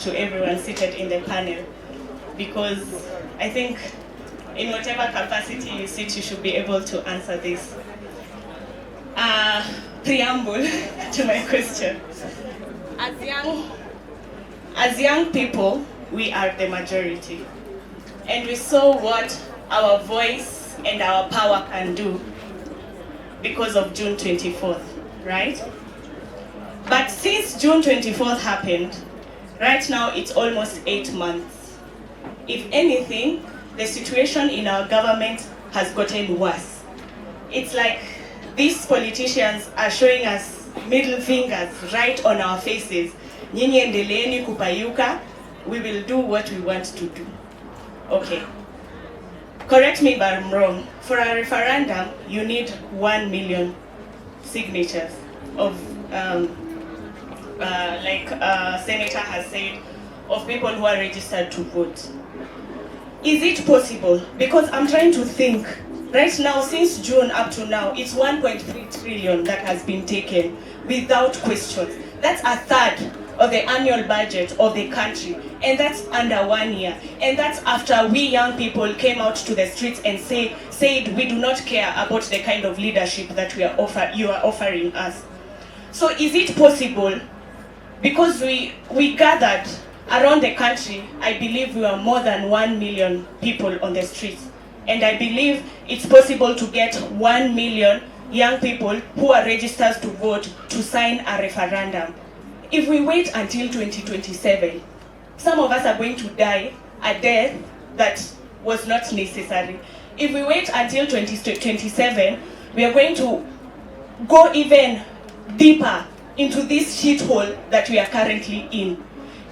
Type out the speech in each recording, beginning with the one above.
to everyone seated in the panel, because I think in whatever capacity you sit, you should be able to answer this. Preamble to my question. As young people, we are the majority. And we saw what our voice and our power can do because of June 24th, right? But since June 24th happened, right now it's almost 8 months. If anything, the situation in our government has gotten worse. It's like these politicians are showing us middle fingers right on our faces. Nyinyi endeleeni kupayuka, we will do what we want to do. Okay. Correct me if I'm wrong. For a referendum, you need 1 million signatures of, like Senator has said, of people who are registered to vote. Is it possible? Because I'm trying to think. Right now, since June up to now, it's 1.3 trillion that has been taken without questions. That's a third of the annual budget of the country, and that's under 1 year. And that's after we young people came out to the streets and said we do not care about the kind of leadership that you are offering us. So is it possible? Because we gathered around the country, I believe we are more than 1 million people on the streets. And I believe it's possible to get 1 million young people who are registered to vote to sign a referendum. If we wait until 2027, some of us are going to die a death that was not necessary. If we wait until 2027, we are going to go even deeper into this shithole that we are currently in.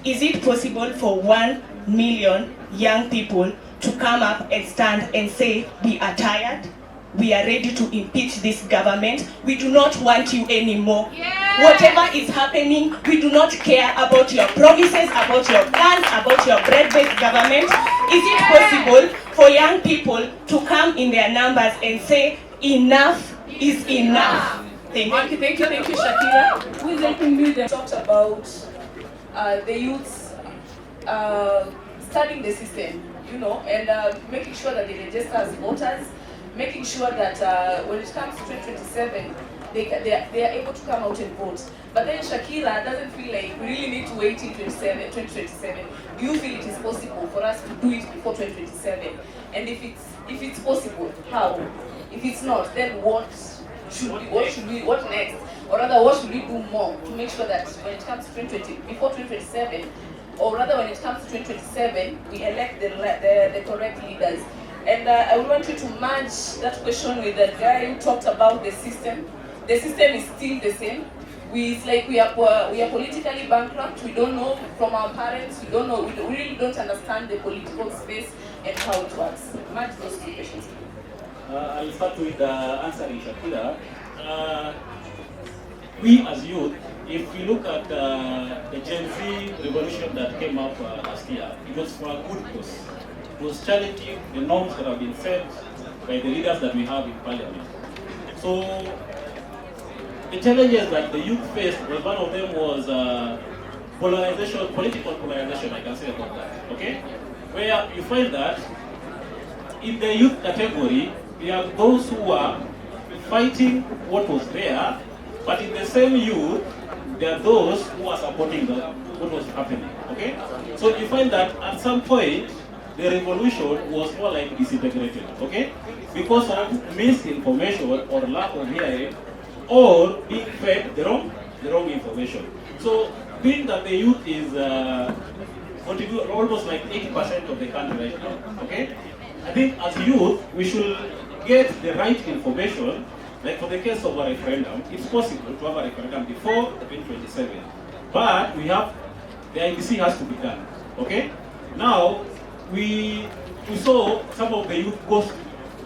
Is it possible for 1 million young people to come up and stand and say, we are tired, we are ready to impeach this government, we do not want you anymore. Yeah. Whatever is happening, we do not care about your promises, about your plans, about your bread-based government. Is it possible for young people to come in their numbers and say, enough is enough? Thank you. Thank you, Shakira. Who is helping me? They talked about the youths studying the system, and making sure that they register as voters, making sure that when it comes to 2027, they are able to come out and vote. But then Shakira doesn't feel like we really need to wait till 2027. Do you feel it is possible for us to do it before 2027? And if it's possible, how? If it's not, then what next? Or rather, what should we do more to make sure that when it comes to before 2027, or rather when it comes to 2027, we elect the correct leaders? And I would want you to match that question with the guy who talked about the system. The system is still the same. It's like we are politically bankrupt. We don't know from our parents. We don't know. We really don't understand the political space and how it works. Match those two questions. I'll start with answering Shakira. We as youth, if we look at the Gen Z revolution that came up last year, it was for a good cause. It was challenging the norms that have been set by the leaders that we have in parliament. So the challenges that the youth faced, one of them was polarization, political polarization, I can say about that, okay? Where you find that in the youth category, there are those who are fighting what was there, but in the same youth, there are those who are supporting what was happening, okay? So you find that at some point, the revolution was more like disintegrated, okay? Because of misinformation or lack of hearing, or being fed the wrong information. So being that the youth is contribute almost like 80% of the country right now, okay? I think as youth, we should get the right information. Like for the case of a referendum, it's possible to have a referendum before 2027. But the IBC has to be done, okay? Now, we saw some of the youth go to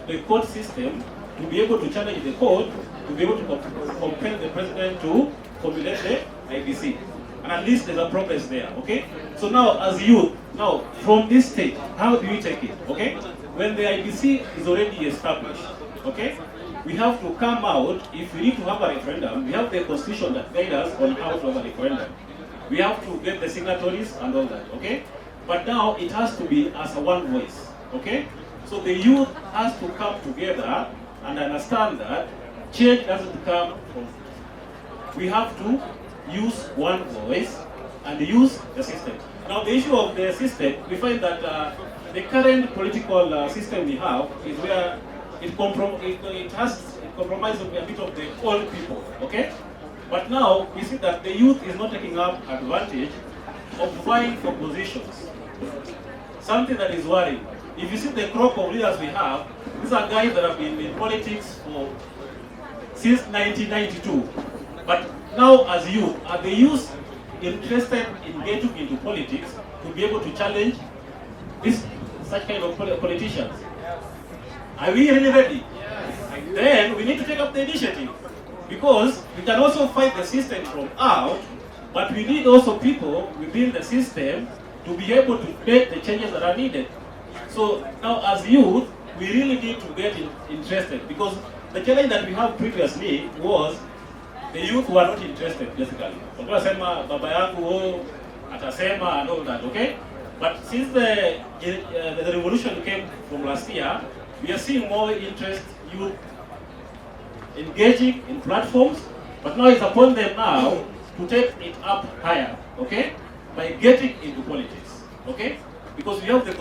the court system to be able to challenge the court, to be able to compel the president to formulate the IBC. And at least there's a progress there, okay? So now, as youth, from this stage, how do we take it, okay? When the IBC is already established, okay? We have to come out, if we need to have a referendum, we have the constitution that guides us on how to have a referendum. We have to get the signatories and all that, okay? But now it has to be as a one voice, okay? So the youth has to come together and understand that change doesn't come from. We have to use one voice and use the system. Now the issue of the system, we find that the current political system we have is where it compromises a bit of the old people, okay? But now we see that the youth is not taking up advantage of vying for positions. Something that is worrying. If you see the crop of leaders we have, these are guys that have been in politics since 1992. But now as youth, are the youth interested in getting into politics to be able to challenge such kind of politicians? Are we really ready? Then we need to take up the initiative. Because we can also fight the system from out, but we need also people within the system to be able to make the changes that are needed. So now as youth, we really need to get interested, because the challenge that we have previously was the youth were not interested, basically. Wakasema baba yangu atasema and all that, okay? But since the revolution came from last year, we are seeing more interest, youth engaging in platforms, but now it's upon them now to take it up higher, okay? By getting into politics, okay? Because we have the